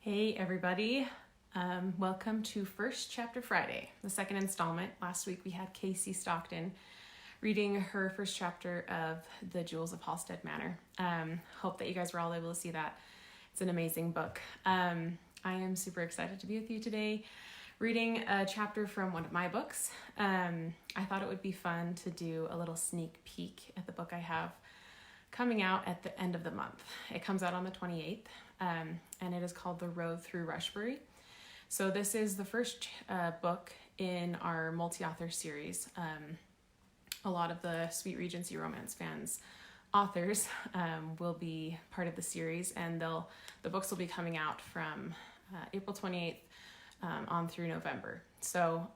Hey everybody, welcome to First Chapter Friday, the second installment. Last week we had Casey Stockton reading her first chapter of The Jewels of Halstead Manor. Hope that you guys were all able to see that. It's an amazing book. I am super excited to be with you today reading a chapter from one of my books. I thought it would be fun to do a little sneak peek at the book I have coming out at the end of the month. It comes out on the 28th. And it is called The Road Through Rushbury. So this is the first book in our multi-author series. A lot of the Sweet Regency romance fans, authors, will be part of the series, and the books will be coming out from April 28th on through November. So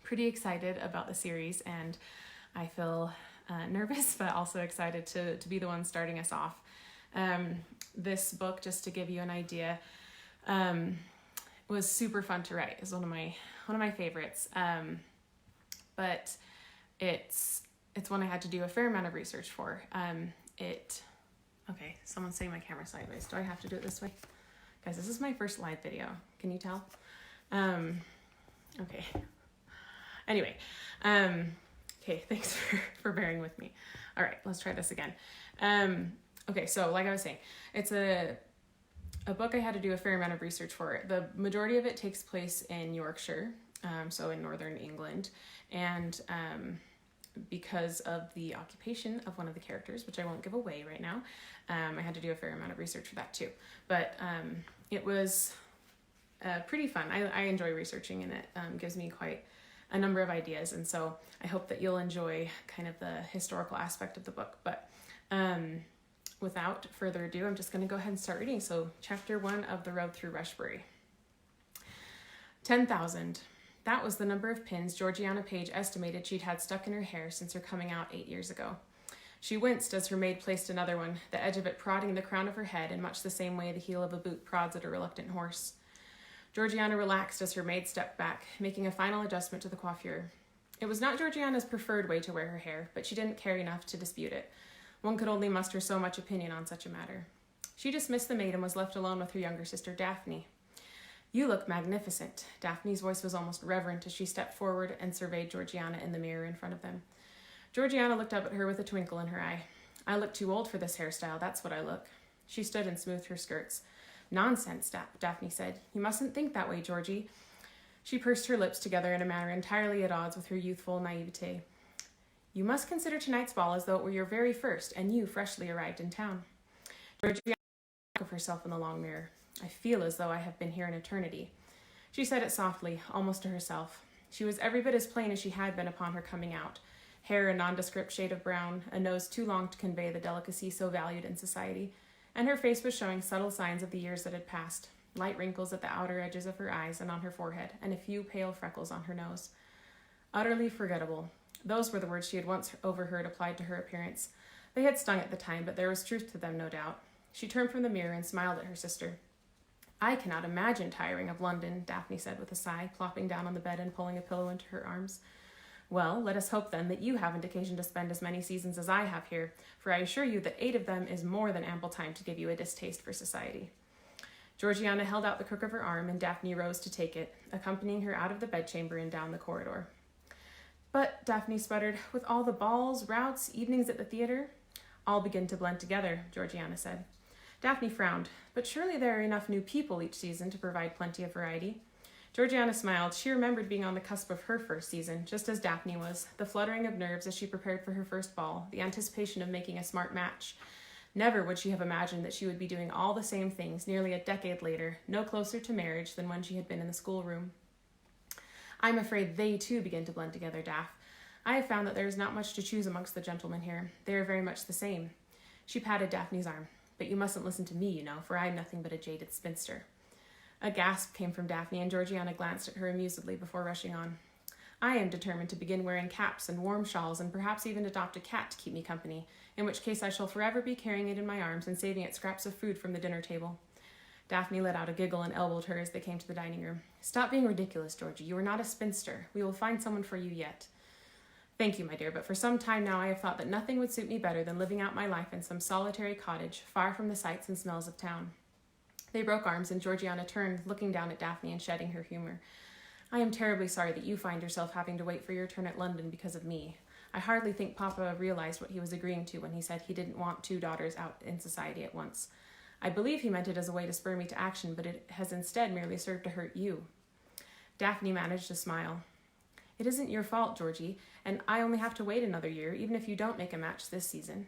pretty excited about the series, and I feel nervous, but also excited to be the one starting us off. This book, just to give you an idea, was super fun to write. It's one of my favorites. But it's one I had to do a fair amount of research for. Okay, someone's saying my camera's sideways. Do I have to do it this way? Guys, this is my first live video. Can you tell? Okay. Anyway, okay, thanks for bearing with me. All right, let's try this again. Okay, so like I was saying, it's a book I had to do a fair amount of research for. The majority of it takes place in Yorkshire, so in northern England, and because of the occupation of one of the characters, which I won't give away right now, I had to do a fair amount of research for that too. But it was pretty fun. I enjoy researching, and it gives me quite a number of ideas, and so I hope that you'll enjoy kind of the historical aspect of the book. But without further ado, I'm just going to go ahead and start reading. So chapter 1 of The Road Through Rushbury. 10,000. That was the number of pins Georgiana Page estimated she'd had stuck in her hair since her coming out 8 years ago. She winced as her maid placed another one, the edge of it prodding the crown of her head in much the same way the heel of a boot prods at a reluctant horse. Georgiana relaxed as her maid stepped back, making a final adjustment to the coiffure. It was not Georgiana's preferred way to wear her hair, but she didn't care enough to dispute it. One could only muster so much opinion on such a matter. She dismissed the maid and was left alone with her younger sister, Daphne. "You look magnificent." Daphne's voice was almost reverent as she stepped forward and surveyed Georgiana in the mirror in front of them. Georgiana looked up at her with a twinkle in her eye. "I look too old for this hairstyle, that's what I look." She stood and smoothed her skirts. "Nonsense," Daphne said. "You mustn't think that way, Georgie." She pursed her lips together in a manner entirely at odds with her youthful naivete. "You must consider tonight's ball as though it were your very first, and you freshly arrived in town." Georgiana thought of herself in the long mirror. "I feel as though I have been here an eternity." She said it softly, almost to herself. She was every bit as plain as she had been upon her coming out. Hair a nondescript shade of brown, a nose too long to convey the delicacy so valued in society, and her face was showing subtle signs of the years that had passed, light wrinkles at the outer edges of her eyes and on her forehead, and a few pale freckles on her nose. Utterly forgettable. Those were the words she had once overheard applied to her appearance. They had stung at the time, but there was truth to them, no doubt. She turned from the mirror and smiled at her sister. "I cannot imagine tiring of London," Daphne said with a sigh, plopping down on the bed and pulling a pillow into her arms. "Well, let us hope then that you haven't occasion to spend as many seasons as I have here, for I assure you that 8 of them is more than ample time to give you a distaste for society." Georgiana held out the crook of her arm, and Daphne rose to take it, accompanying her out of the bedchamber and down the corridor. "But," Daphne sputtered, "with all the balls, routs, evenings at the theater—" "All begin to blend together," Georgiana said. Daphne frowned. "But surely there are enough new people each season to provide plenty of variety." Georgiana smiled. She remembered being on the cusp of her first season, just as Daphne was, the fluttering of nerves as she prepared for her first ball, the anticipation of making a smart match. Never would she have imagined that she would be doing all the same things nearly a decade later, no closer to marriage than when she had been in the schoolroom. "I'm afraid they too begin to blend together, Daph. I have found that there is not much to choose amongst the gentlemen here. They are very much the same." She patted Daphne's arm. "But you mustn't listen to me, you know, for I am nothing but a jaded spinster." A gasp came from Daphne, and Georgiana glanced at her amusedly before rushing on. "I am determined to begin wearing caps and warm shawls, and perhaps even adopt a cat to keep me company, in which case I shall forever be carrying it in my arms and saving it scraps of food from the dinner table." Daphne let out a giggle and elbowed her as they came to the dining room. "Stop being ridiculous, Georgie. You are not a spinster. We will find someone for you yet." "Thank you, my dear, but for some time now I have thought that nothing would suit me better than living out my life in some solitary cottage, far from the sights and smells of town." They broke arms, and Georgiana turned, looking down at Daphne and shedding her humor. I am terribly sorry that you find yourself having to wait for your turn at London because of me. I hardly think Papa realized what he was agreeing to when he said he didn't want 2 daughters out in society at once. I believe he meant it as a way to spur me to action, but it has instead merely served to hurt you. Daphne managed a smile. It isn't your fault, Georgie, and I only have to wait another year, even if you don't make a match this season.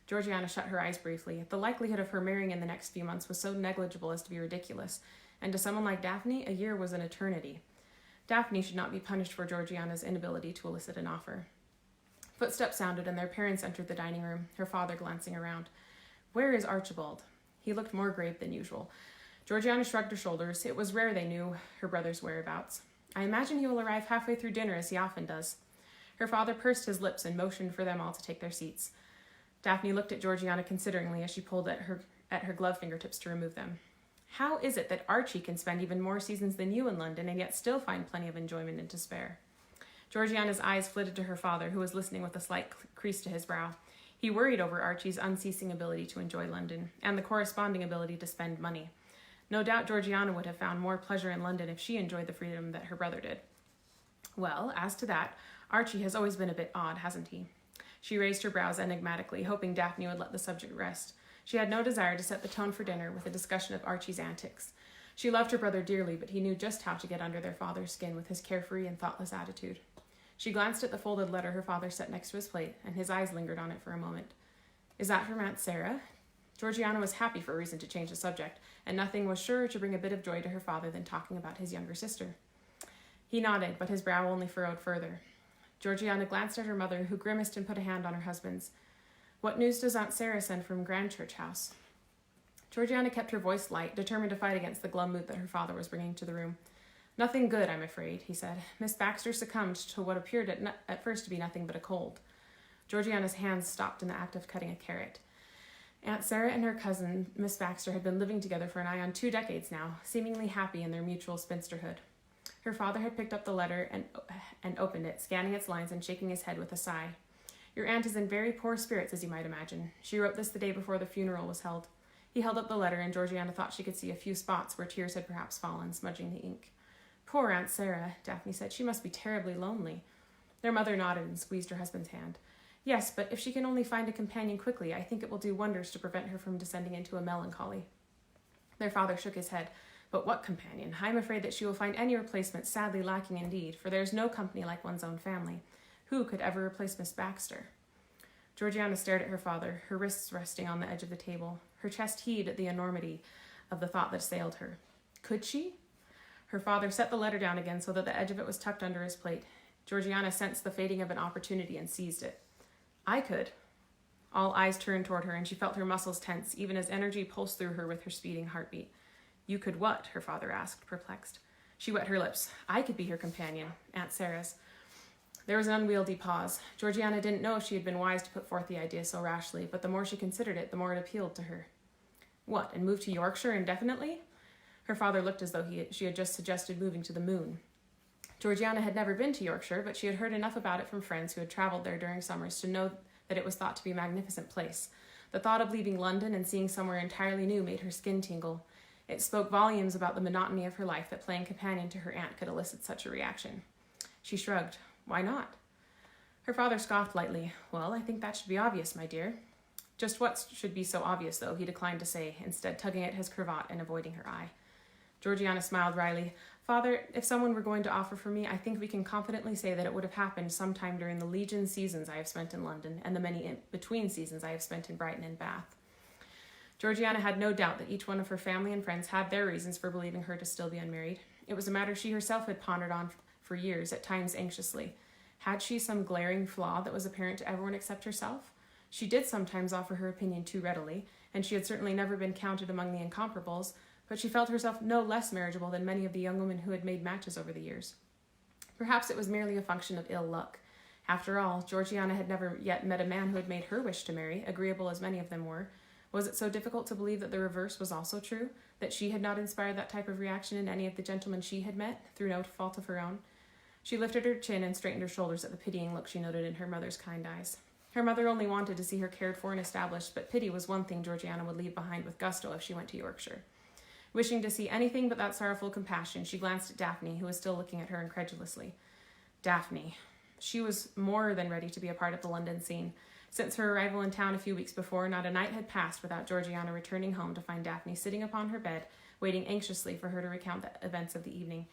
Georgiana shut her eyes briefly. The likelihood of her marrying in the next few months was so negligible as to be ridiculous, and to someone like Daphne, a year was an eternity. Daphne should not be punished for Georgiana's inability to elicit an offer. Footsteps sounded, and their parents entered the dining room, her father glancing around. Where is Archibald? He looked more grave than usual. Georgiana shrugged her shoulders. It was rare they knew her brother's whereabouts. I imagine he will arrive halfway through dinner, as he often does. Her father pursed his lips and motioned for them all to take their seats. Daphne looked at Georgiana consideringly as she pulled at her glove fingertips to remove them. How is it that Archie can spend even more seasons than you in London and yet still find plenty of enjoyment and to spare? Georgiana's eyes flitted to her father, who was listening with a slight crease to his brow. He worried over Archie's unceasing ability to enjoy London, and the corresponding ability to spend money. No doubt Georgiana would have found more pleasure in London if she enjoyed the freedom that her brother did. Well, as to that, Archie has always been a bit odd, hasn't he? She raised her brows enigmatically, hoping Daphne would let the subject rest. She had no desire to set the tone for dinner with a discussion of Archie's antics. She loved her brother dearly, but he knew just how to get under their father's skin with his carefree and thoughtless attitude. She glanced at the folded letter her father set next to his plate, and his eyes lingered on it for a moment. Is that from Aunt Sarah? Georgiana was happy for a reason to change the subject, and nothing was surer to bring a bit of joy to her father than talking about his younger sister. He nodded, but his brow only furrowed further. Georgiana glanced at her mother, who grimaced and put a hand on her husband's. What news does Aunt Sarah send from Grandchurch House? Georgiana kept her voice light, determined to fight against the glum mood that her father was bringing to the room. Nothing good, I'm afraid, he said. Miss Baxter succumbed to what appeared at first to be nothing but a cold. Georgiana's hands stopped in the act of cutting a carrot. Aunt Sarah and her cousin, Miss Baxter, had been living together for nigh on 2 decades now, seemingly happy in their mutual spinsterhood. Her father had picked up the letter and opened it, scanning its lines and shaking his head with a sigh. Your aunt is in very poor spirits, as you might imagine. She wrote this the day before the funeral was held. He held up the letter, and Georgiana thought she could see a few spots where tears had perhaps fallen, smudging the ink. Poor Aunt Sarah, Daphne said. She must be terribly lonely. Their mother nodded and squeezed her husband's hand. Yes, but if she can only find a companion quickly, I think it will do wonders to prevent her from descending into a melancholy. Their father shook his head. But what companion? I am afraid that she will find any replacement sadly lacking indeed, for there is no company like one's own family. Who could ever replace Miss Baxter? Georgiana stared at her father, her wrists resting on the edge of the table. Her chest heaved at the enormity of the thought that assailed her. Could she? Her father set the letter down again so that the edge of it was tucked under his plate. Georgiana sensed the fading of an opportunity and seized it. I could. All eyes turned toward her, and she felt her muscles tense, even as energy pulsed through her with her speeding heartbeat. You could what? Her father asked, perplexed. She wet her lips. I could be her companion, Aunt Sarah's. There was an unwieldy pause. Georgiana didn't know if she had been wise to put forth the idea so rashly, but the more she considered it, the more it appealed to her. What, and move to Yorkshire indefinitely? Her father looked as though she had just suggested moving to the moon. Georgiana had never been to Yorkshire, but she had heard enough about it from friends who had travelled there during summers to know that it was thought to be a magnificent place. The thought of leaving London and seeing somewhere entirely new made her skin tingle. It spoke volumes about the monotony of her life that playing companion to her aunt could elicit such a reaction. She shrugged. Why not? Her father scoffed lightly. Well, I think that should be obvious, my dear. Just what should be so obvious, though, he declined to say, instead tugging at his cravat and avoiding her eye. Georgiana smiled wryly. Father, if someone were going to offer for me, I think we can confidently say that it would have happened sometime during the legion seasons I have spent in London and the many in-between seasons I have spent in Brighton and Bath. Georgiana had no doubt that each one of her family and friends had their reasons for believing her to still be unmarried. It was a matter she herself had pondered on for years, at times anxiously. Had she some glaring flaw that was apparent to everyone except herself? She did sometimes offer her opinion too readily, and she had certainly never been counted among the incomparables, but she felt herself no less marriageable than many of the young women who had made matches over the years. Perhaps it was merely a function of ill luck. After all, Georgiana had never yet met a man who had made her wish to marry, agreeable as many of them were. Was it so difficult to believe that the reverse was also true, that she had not inspired that type of reaction in any of the gentlemen she had met, through no fault of her own? She lifted her chin and straightened her shoulders at the pitying look she noted in her mother's kind eyes. Her mother only wanted to see her cared for and established, but pity was one thing Georgiana would leave behind with gusto if she went to Yorkshire. Wishing to see anything but that sorrowful compassion, she glanced at Daphne, who was still looking at her incredulously. Daphne. She was more than ready to be a part of the London scene. Since her arrival in town a few weeks before, not a night had passed without Georgiana returning home to find Daphne sitting upon her bed, waiting anxiously for her to recount the events of the evening.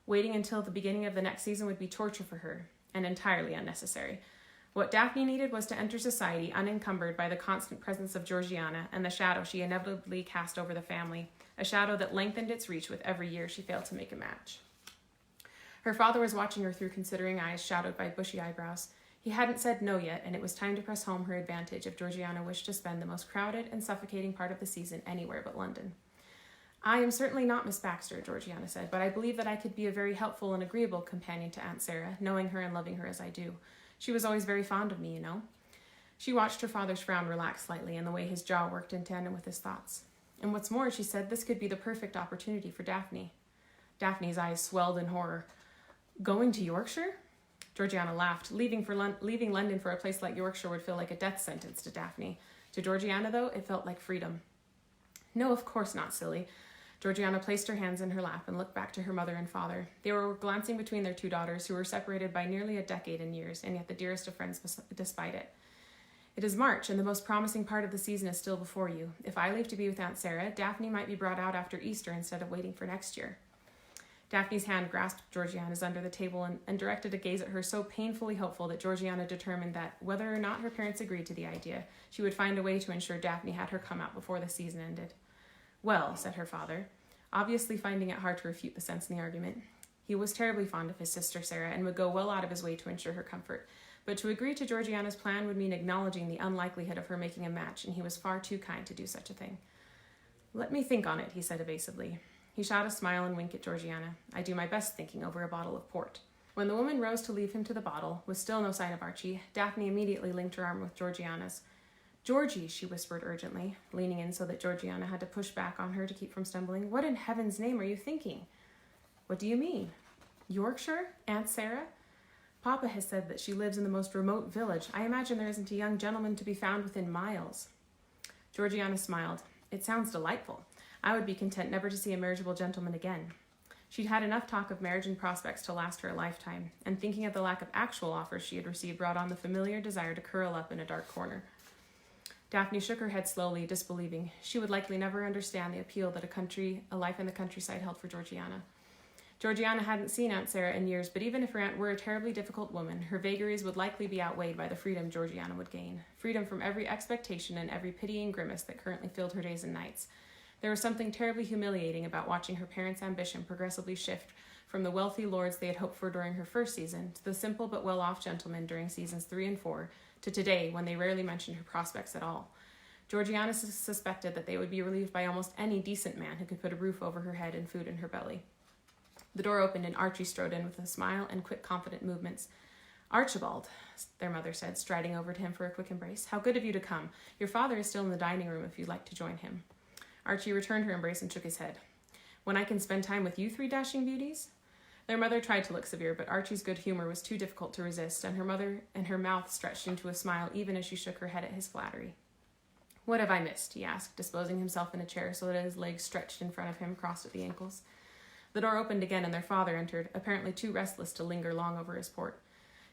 Waiting until the beginning of the next season would be torture for her, and entirely unnecessary. What Daphne needed was to enter society unencumbered by the constant presence of Georgiana and the shadow she inevitably cast over the family, a shadow that lengthened its reach with every year she failed to make a match. Her father was watching her through considering eyes shadowed by bushy eyebrows. He hadn't said no yet, and it was time to press home her advantage if Georgiana wished to spend the most crowded and suffocating part of the season anywhere but London. I am certainly not Miss Baxter, Georgiana said, but I believe that I could be a very helpful and agreeable companion to Aunt Sarah, knowing her and loving her as I do. She was always very fond of me, you know. She watched her father's frown relax slightly and the way his jaw worked in tandem with his thoughts. And what's more, she said, this could be the perfect opportunity for Daphne. Daphne's eyes swelled in horror. Going to Yorkshire? Georgiana laughed. Leaving London for a place like Yorkshire would feel like a death sentence to Daphne. To Georgiana, though, it felt like freedom. No, of course not, silly. Georgiana placed her hands in her lap and looked back to her mother and father. They were glancing between their two daughters, who were separated by nearly a decade in years, and yet the dearest of friends despite it. It is March, and the most promising part of the season is still before you. If I leave to be with Aunt Sarah, Daphne might be brought out after Easter instead of waiting for next year. Daphne's hand grasped Georgiana's under the table and directed a gaze at her so painfully hopeful that Georgiana determined that, whether or not her parents agreed to the idea, she would find a way to ensure Daphne had her come out before the season ended. Well, said her father, obviously finding it hard to refute the sense in the argument. He was terribly fond of his sister Sarah and would go well out of his way to ensure her comfort. But to agree to Georgiana's plan would mean acknowledging the unlikelihood of her making a match, and he was far too kind to do such a thing. Let me think on it, he said evasively. He shot a smile and winked at Georgiana. I do my best thinking over a bottle of port. When the woman rose to leave him to the bottle, with still no sign of Archie, Daphne immediately linked her arm with Georgiana's. Georgie, she whispered urgently, leaning in so that Georgiana had to push back on her to keep from stumbling. What in heaven's name are you thinking? What do you mean? Yorkshire? Aunt Sarah? Papa has said that she lives in the most remote village. I imagine there isn't a young gentleman to be found within miles. Georgiana smiled. It sounds delightful. I would be content never to see a marriageable gentleman again. She'd had enough talk of marriage and prospects to last her a lifetime, and thinking of the lack of actual offers she had received brought on the familiar desire to curl up in a dark corner. Daphne shook her head slowly, disbelieving. She would likely never understand the appeal that a life in the countryside held for Georgiana. Georgiana hadn't seen Aunt Sarah in years, but even if her aunt were a terribly difficult woman, her vagaries would likely be outweighed by the freedom Georgiana would gain. Freedom from every expectation and every pitying grimace that currently filled her days and nights. There was something terribly humiliating about watching her parents' ambition progressively shift from the wealthy lords they had hoped for during her first season to the simple but well-off gentlemen during seasons 3 and 4, to today when they rarely mentioned her prospects at all. Georgiana suspected that they would be relieved by almost any decent man who could put a roof over her head and food in her belly. The door opened and Archie strode in with a smile and quick, confident movements. Archibald, their mother said, striding over to him for a quick embrace. How good of you to come. Your father is still in the dining room if you'd like to join him. Archie returned her embrace and shook his head. When I can spend time with you 3 dashing beauties? Their mother tried to look severe, but Archie's good humor was too difficult to resist, and her mouth stretched into a smile even as she shook her head at his flattery. What have I missed? He asked, disposing himself in a chair so that his legs stretched in front of him, crossed at the ankles. The door opened again and their father entered, apparently too restless to linger long over his port,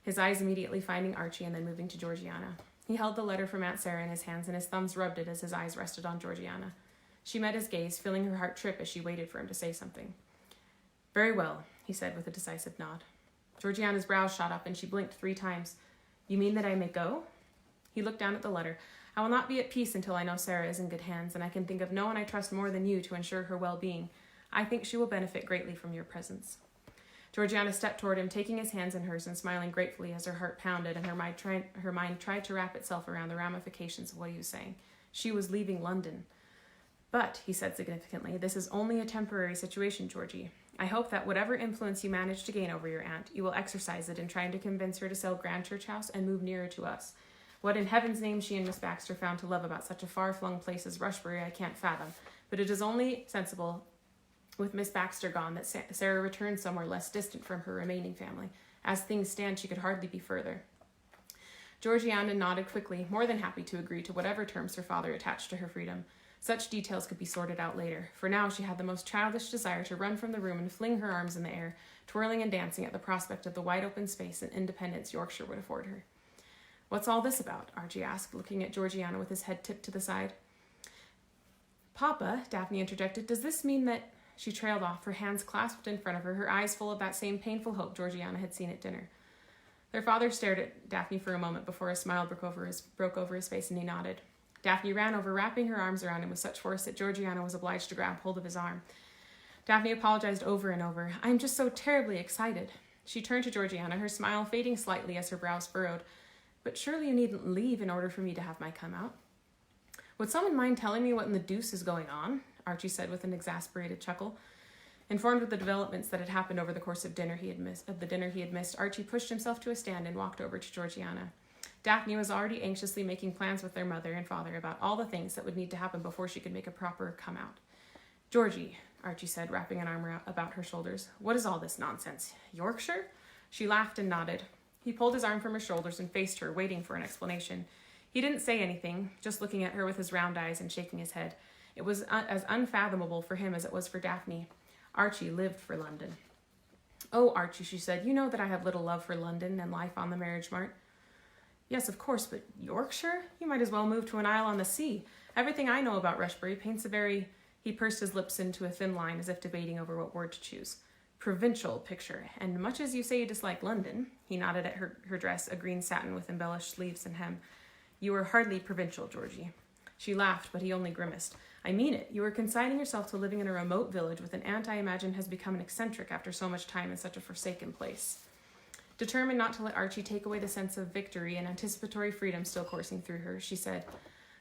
his eyes immediately finding Archie and then moving to Georgiana. He held the letter from Aunt Sarah in his hands and his thumbs rubbed it as his eyes rested on Georgiana. She met his gaze, feeling her heart trip as she waited for him to say something. Very well, he said with a decisive nod. Georgiana's brows shot up and she blinked 3 times. You mean that I may go? He looked down at the letter. I will not be at peace until I know Sarah is in good hands, and I can think of no one I trust more than you to ensure her well-being. I think she will benefit greatly from your presence. Georgiana stepped toward him, taking his hands in hers and smiling gratefully as her heart pounded and her mind tried to wrap itself around the ramifications of what he was saying. She was leaving London. But, he said significantly, this is only a temporary situation, Georgie. I hope that whatever influence you manage to gain over your aunt, you will exercise it in trying to convince her to sell Grand Church House and move nearer to us. What in heaven's name she and Miss Baxter found to love about such a far-flung place as Rushbury I can't fathom, but it is only sensible, with Miss Baxter gone, that Sarah returned somewhere less distant from her remaining family. As things stand, she could hardly be further. Georgiana nodded quickly, more than happy to agree to whatever terms her father attached to her freedom. Such details could be sorted out later. For now, she had the most childish desire to run from the room and fling her arms in the air, twirling and dancing at the prospect of the wide open space and independence Yorkshire would afford her. "What's all this about?" Archie asked, looking at Georgiana with his head tipped to the side. "Papa," Daphne interjected, "does this mean that—" She trailed off, her hands clasped in front of her, her eyes full of that same painful hope Georgiana had seen at dinner. Their father stared at Daphne for a moment before a smile broke over his face, and he nodded. Daphne ran over, wrapping her arms around him with such force that Georgiana was obliged to grab hold of his arm. Daphne apologized over and over. "I'm just so terribly excited." She turned to Georgiana, her smile fading slightly as her brows furrowed. "But surely you needn't leave in order for me to have my come out." "Would someone mind telling me what in the deuce is going on?" Archie said with an exasperated chuckle. Informed of the developments that had happened over the course of the dinner he had missed, Archie pushed himself to a stand and walked over to Georgiana. Daphne was already anxiously making plans with their mother and father about all the things that would need to happen before she could make a proper come-out. "Georgie," Archie said, wrapping an arm about her shoulders, "what is all this nonsense? Yorkshire?" She laughed and nodded. He pulled his arm from her shoulders and faced her, waiting for an explanation. He didn't say anything, just looking at her with his round eyes and shaking his head. It was as unfathomable for him as it was for Daphne. Archie lived for London. "Oh, Archie," she said, "you know that I have little love for London and life on the marriage mart." "Yes, of course, but Yorkshire? You might as well move to an isle on the sea. Everything I know about Rushbury paints a very—" He pursed his lips into a thin line as if debating over what word to choose. "Provincial picture. And much as you say you dislike London," he nodded at her dress, a green satin with embellished sleeves and hem, "you are hardly provincial, Georgie." She laughed, but he only grimaced. "I mean it. You are consigning yourself to living in a remote village with an aunt I imagine has become an eccentric after so much time in such a forsaken place." Determined not to let Archie take away the sense of victory and anticipatory freedom still coursing through her, she said,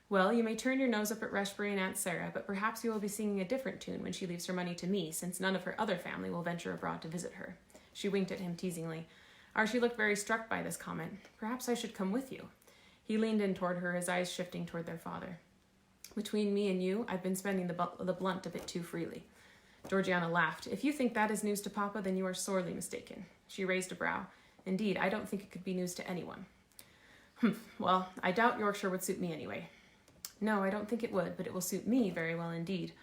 "Well, you may turn your nose up at Rushbury and Aunt Sarah, but perhaps you will be singing a different tune when she leaves her money to me, since none of her other family will venture abroad to visit her." She winked at him teasingly. Archie looked very struck by this comment. "Perhaps I should come with you." He leaned in toward her, his eyes shifting toward their father. "Between me and you, I've been spending the blunt a bit too freely." Georgiana laughed. "If you think that is news to Papa, then you are sorely mistaken." She raised a brow. "Indeed, I don't think it could be news to anyone." "Well, I doubt Yorkshire would suit me anyway." "No, I don't think it would, but it will suit me very well indeed."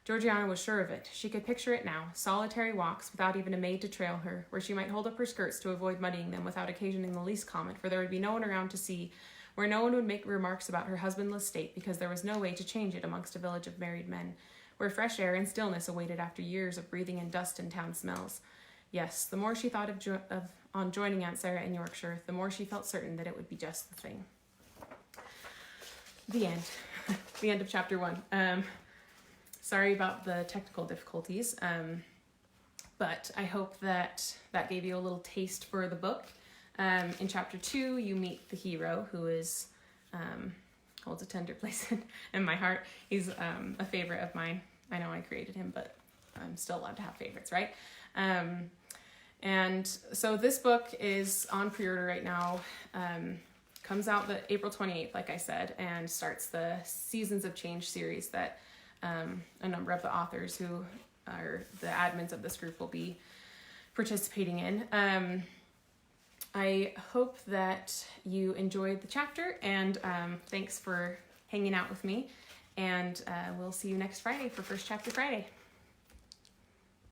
Georgiana was sure of it. She could picture it now, solitary walks without even a maid to trail her, where she might hold up her skirts to avoid muddying them without occasioning the least comment, for there would be no one around to see, where no one would make remarks about her husbandless state because there was no way to change it amongst a village of married men, where fresh air and stillness awaited after years of breathing in dust and town smells. Yes, the more she thought on joining Aunt Sarah in Yorkshire, the more she felt certain that it would be just the thing. The end. The end of chapter 1. Sorry about the technical difficulties, but I hope that gave you a little taste for the book. In chapter 2, you meet the hero, who is holds a tender place in my heart. He's a favorite of mine. I know I created him, but I'm still allowed to have favorites, right? And so this book is on pre-order right now. Comes out April 28th, like I said, and starts the Seasons of Change series that a number of the authors who are the admins of this group will be participating in. I hope that you enjoyed the chapter, and thanks for hanging out with me, and we'll see you next Friday for First Chapter Friday.